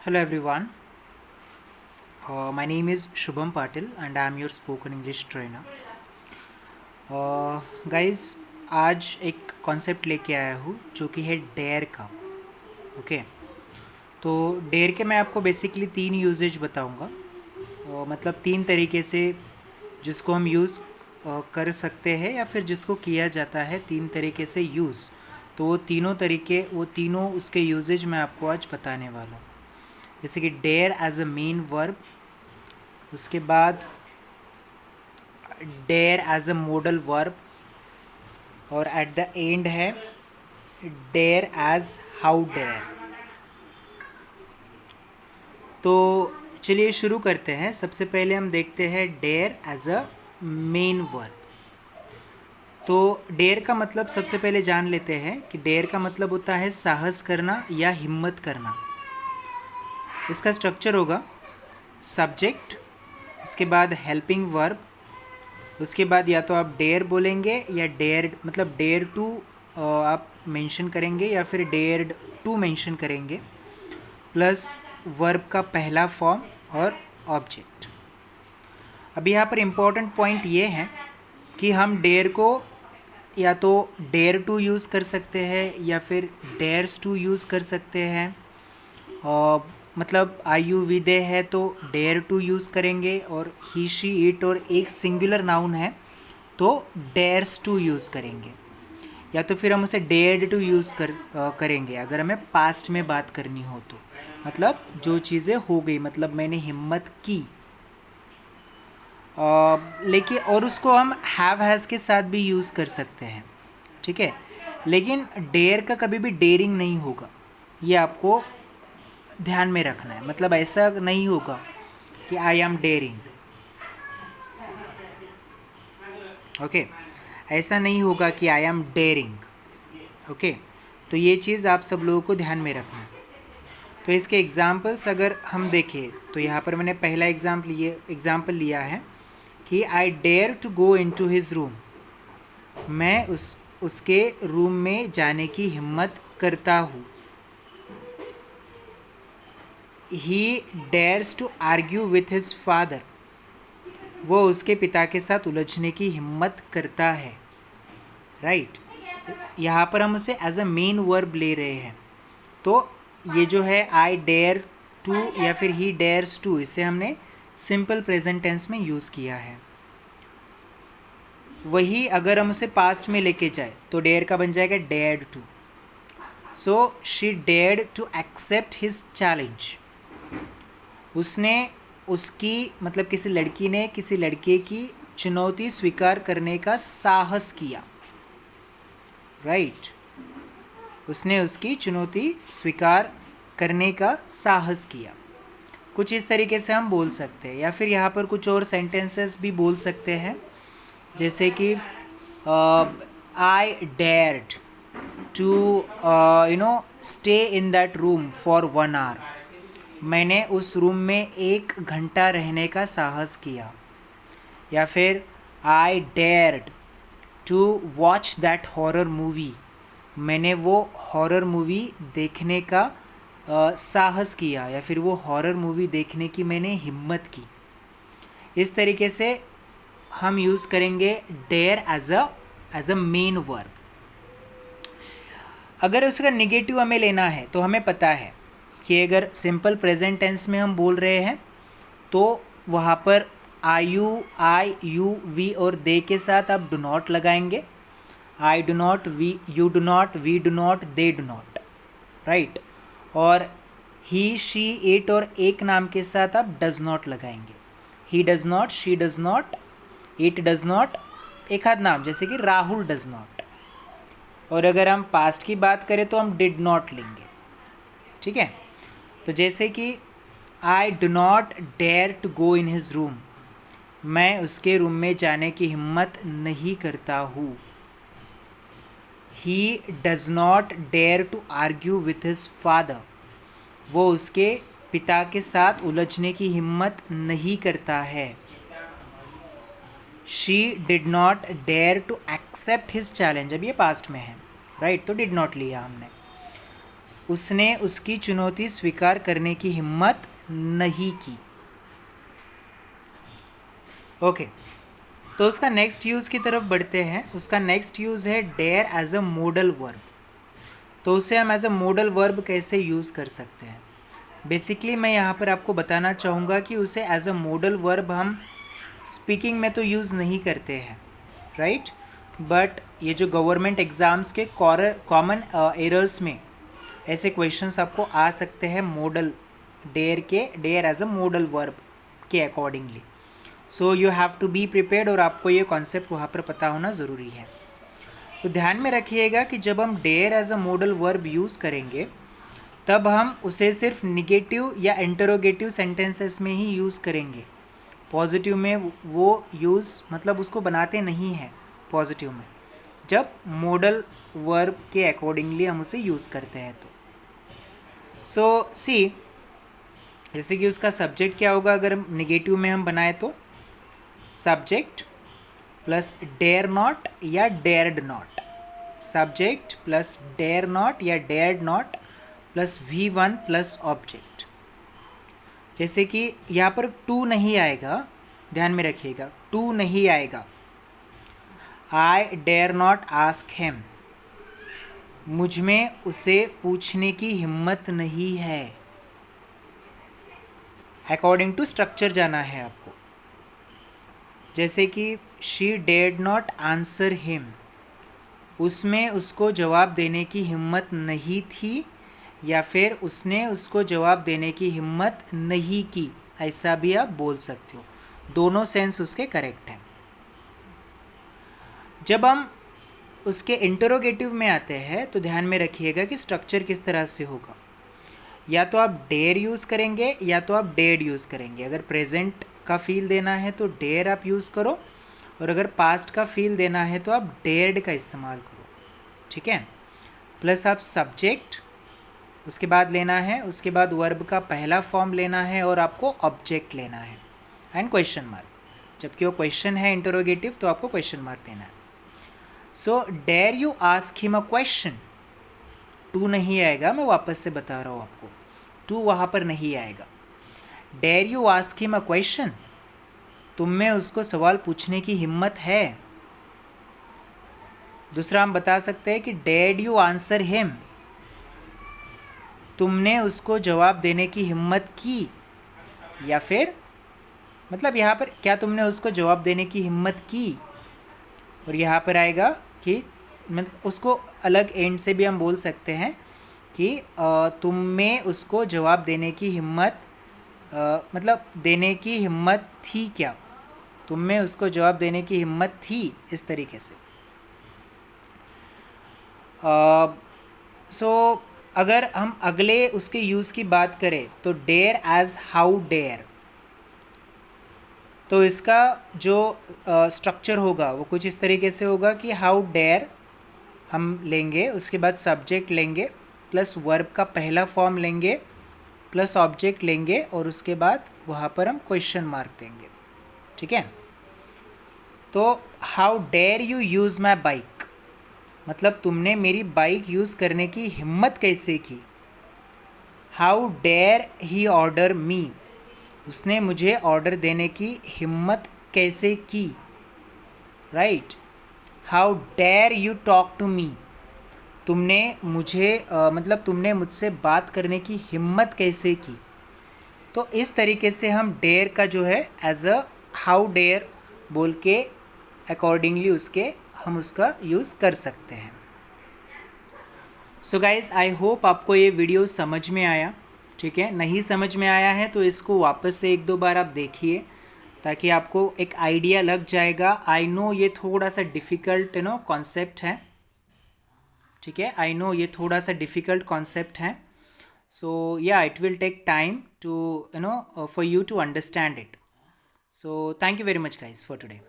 Hello everyone, my name is Shubham Patil and I am your spoken English trainer. Guys, आज एक concept लेके आया हूँ जो कि है डेयर का. ओके, तो डेयर के मैं आपको बेसिकली 3 यूजेज बताऊँगा. मतलब 3 तरीके से जिसको हम यूज़ कर सकते हैं या फिर जिसको किया जाता है 3 तरीके से यूज़. तो वो तीनों उसके यूजेज मैं आपको आज बताने वाला हूँ. जैसे कि dare as a main verb, उसके बाद dare as a modal verb, और एट द एंड है डेयर एज हाउ डेयर. तो चलिए शुरू करते हैं. सबसे पहले हम देखते हैं dare as a main verb. तो डेयर का मतलब सबसे पहले जान लेते हैं कि डेयर का मतलब होता है साहस करना या हिम्मत करना. इसका स्ट्रक्चर होगा सब्जेक्ट, उसके बाद हेल्पिंग वर्ब, उसके बाद या तो आप डेयर बोलेंगे या डेयर मतलब डेयर टू आप मेंशन करेंगे या फिर डेयर्ड टू मेंशन करेंगे, प्लस वर्ब का पहला फॉर्म और ऑब्जेक्ट. अभी यहाँ पर इम्पोर्टेंट पॉइंट ये है कि हम डेयर को या तो डेयर टू यूज़ कर सकते हैं या फिर डेयर्स टू यूज़ कर सकते हैं. और मतलब आई यू वी दे है तो डेयर टू यूज़ करेंगे, और ही शी इट और एक सिंगुलर नाउन है तो डेयर्स टू यूज़ करेंगे, या तो फिर हम उसे डेयर्ड टू यूज़ करेंगे अगर हमें पास्ट में बात करनी हो तो. मतलब जो चीज़ें हो गई, मतलब मैंने हिम्मत की. लेकिन और उसको हम हैव हैज़ के साथ भी यूज़ कर सकते हैं, ठीक है. लेकिन डेयर का कभी भी डेयरिंग नहीं होगा, ये आपको ध्यान में रखना है. मतलब ऐसा नहीं होगा कि आई एम डेयरिंग. ओके, ऐसा नहीं होगा कि आई एम डेयरिंग. ओके, तो ये चीज़ आप सब लोगों को ध्यान में रखना है. तो इसके एग्जाम्पल्स अगर हम देखें तो यहाँ पर मैंने पहला एग्जाम्पल लिया है कि I dare to go into his room. मैं उसके रूम में जाने की हिम्मत करता हूँ. He dares to argue with his father. वो उसके पिता के साथ उलझने की हिम्मत करता है. राइट, यहाँ पर हम उसे एज अ मेन वर्ब ले रहे हैं. तो ये जो है आई डेयर टू या फिर ही डेयर्स टू, इसे हमने सिंपल प्रेजेंट टेंस में यूज़ किया है. वही अगर हम उसे पास्ट में लेके जाए तो डेयर का बन जाएगा dared to. So she dared to accept his challenge. उसने उसकी मतलब किसी लड़की ने किसी लड़के की चुनौती स्वीकार करने का साहस किया. राइट, उसने उसकी चुनौती स्वीकार करने का साहस किया. कुछ इस तरीके से हम बोल सकते हैं, या फिर यहाँ पर कुछ और सेंटेंसेस भी बोल सकते हैं, जैसे कि I dared to stay in that room for 1 hour. मैंने उस रूम में 1 घंटा रहने का साहस किया. या फिर I dared to watch that horror movie. मैंने वो हॉरर मूवी देखने का साहस किया, या फिर वो हॉरर मूवी देखने की मैंने हिम्मत की. इस तरीके से हम यूज़ करेंगे dare as a main verb. अगर उसका निगेटिव हमें लेना है तो हमें पता है कि अगर सिंपल प्रेजेंट टेंस में हम बोल रहे हैं तो वहाँ पर आई यू वी और दे के साथ आप डू नॉट लगाएंगे. I do not, you do not, we do not, they do not. Right, और ही शी इट और एक नाम के साथ आप डज नॉट लगाएंगे. ही does not, she does not, it does not, एक आध नाम जैसे कि राहुल डज नॉट. और अगर हम पास्ट की बात करें तो हम डिड नॉट लेंगे. ठीक है, तो जैसे कि I do not dare to go in his room. मैं उसके रूम में जाने की हिम्मत नहीं करता हूँ. He does not dare to argue with his father. वो उसके पिता के साथ उलझने की हिम्मत नहीं करता है. She did not dare to accept his challenge. अब ये पास्ट में है, राइट, तो डिड नॉट लिया हमने. उसने उसकी चुनौती स्वीकार करने की हिम्मत नहीं की। ओके, तो उसका नेक्स्ट यूज़ की तरफ बढ़ते हैं। उसका नेक्स्ट यूज़ है dare as a modal verb. तो उसे हम एज अ मॉडल वर्ब कैसे यूज़ कर सकते हैं? बेसिकली मैं यहाँ पर आपको बताना चाहूँगा कि उसे एज अ मॉडल वर्ब हम स्पीकिंग में तो यूज़ नहीं करते हैं, राइट, बट ये जो गवर्नमेंट एग्ज़ाम्स के कॉमन एरर्स में ऐसे क्वेश्चंस आपको आ सकते हैं modal dare as a modal verb के accordingly. So you have to be prepared, और आपको ये कॉन्सेप्ट वहाँ पर पता होना ज़रूरी है। तो ध्यान में रखिएगा कि जब हम dare as a modal verb use करेंगे तब हम उसे सिर्फ निगेटिव या इंटरोगेटिव सेंटेंसेस में ही यूज़ करेंगे। पॉजिटिव में वो यूज़ मतलब उसको बनाते नहीं हैं पॉजिटिव में, जब मॉडल वर्ब के अकॉर्डिंगली हम उसे यूज़ करते हैं। तो सो सी, जैसे कि उसका सब्जेक्ट क्या होगा अगर निगेटिव में हम बनाए तो सब्जेक्ट प्लस डेयर नॉट या dared not, subject plus dare not या dared not plus V1 plus object. जैसे कि यहाँ पर टू नहीं आएगा, ध्यान में रखिएगा, टू नहीं आएगा। I dare not ask him, मुझ में उसे पूछने की हिम्मत नहीं है। अकॉर्डिंग टू स्ट्रक्चर जाना है आपको। जैसे कि she dared not answer him, उसमें उसको जवाब देने की हिम्मत नहीं थी, या फिर उसने उसको जवाब देने की हिम्मत नहीं की, ऐसा भी आप बोल सकते हो। दोनों सेंस उसके करेक्ट हैं। जब हम उसके इंटरोगेटिव में आते हैं तो ध्यान में रखिएगा कि स्ट्रक्चर किस तरह से होगा। या तो आप डेयर यूज़ करेंगे या तो आप डेड यूज़ करेंगे। अगर प्रेजेंट का फील देना है तो डेयर आप यूज़ करो, और अगर पास्ट का फील देना है तो आप डेयर्ड का इस्तेमाल करो, ठीक है। प्लस आप सब्जेक्ट उसके बाद लेना है, उसके बाद वर्ब का पहला फॉर्म लेना है, और आपको ऑब्जेक्ट लेना है एंड क्वेश्चन मार्क। जबकि वो क्वेश्चन है इंटरोगेटिव तो आपको क्वेश्चन मार्क देना है। So dare you ask him a question, to नहीं आएगा, मैं वापस से बता रहा हूँ आपको, टू वहाँ पर नहीं आएगा। Dare you ask him a question, तुम में उसको सवाल पूछने की हिम्मत है। दूसरा हम बता सकते हैं कि डेड यू आंसर हिम, तुमने उसको जवाब देने की हिम्मत की, या फिर मतलब यहाँ पर क्या तुमने उसको जवाब देने की हिम्मत की, और यहाँ पर आएगा कि मतलब उसको अलग एंड से भी हम बोल सकते हैं कि तुम में उसको जवाब देने की हिम्मत, मतलब देने की हिम्मत थी क्या, तुम में उसको जवाब देने की हिम्मत थी, इस तरीके से। सो अगर हम अगले उसके यूज़ की बात करें तो डेयर एज हाउ डेयर, तो इसका जो स्ट्रक्चर होगा वो कुछ इस तरीके से होगा कि हाउ डेयर हम लेंगे, उसके बाद सब्जेक्ट लेंगे प्लस वर्ब का पहला फॉर्म लेंगे प्लस ऑब्जेक्ट लेंगे, और उसके बाद वहाँ पर हम क्वेश्चन मार्क देंगे, ठीक है। तो how dare you use my bike, मतलब तुमने मेरी बाइक यूज़ करने की हिम्मत कैसे की। How dare he order me, उसने मुझे ऑर्डर देने की हिम्मत कैसे की, right. How dare you talk to me, तुमने मुझे मतलब तुमने मुझसे बात करने की हिम्मत कैसे की। तो इस तरीके से हम डेयर का जो है एज अ हाउ डेयर बोल के अकॉर्डिंगली उसके हम उसका यूज़ कर सकते हैं। सो गाइज़, आई होप आपको ये वीडियो समझ में आया, ठीक है। नहीं समझ में आया है तो इसको वापस से एक दो बार आप देखिए ताकि आपको एक आइडिया लग जाएगा। आई नो ये थोड़ा सा डिफ़िकल्ट कॉन्सेप्ट है, ठीक है। आई नो ये थोड़ा सा डिफ़िकल्ट कॉन्सेप्ट है। सो या it will take time to for you to understand it. So thank you very much guys for today.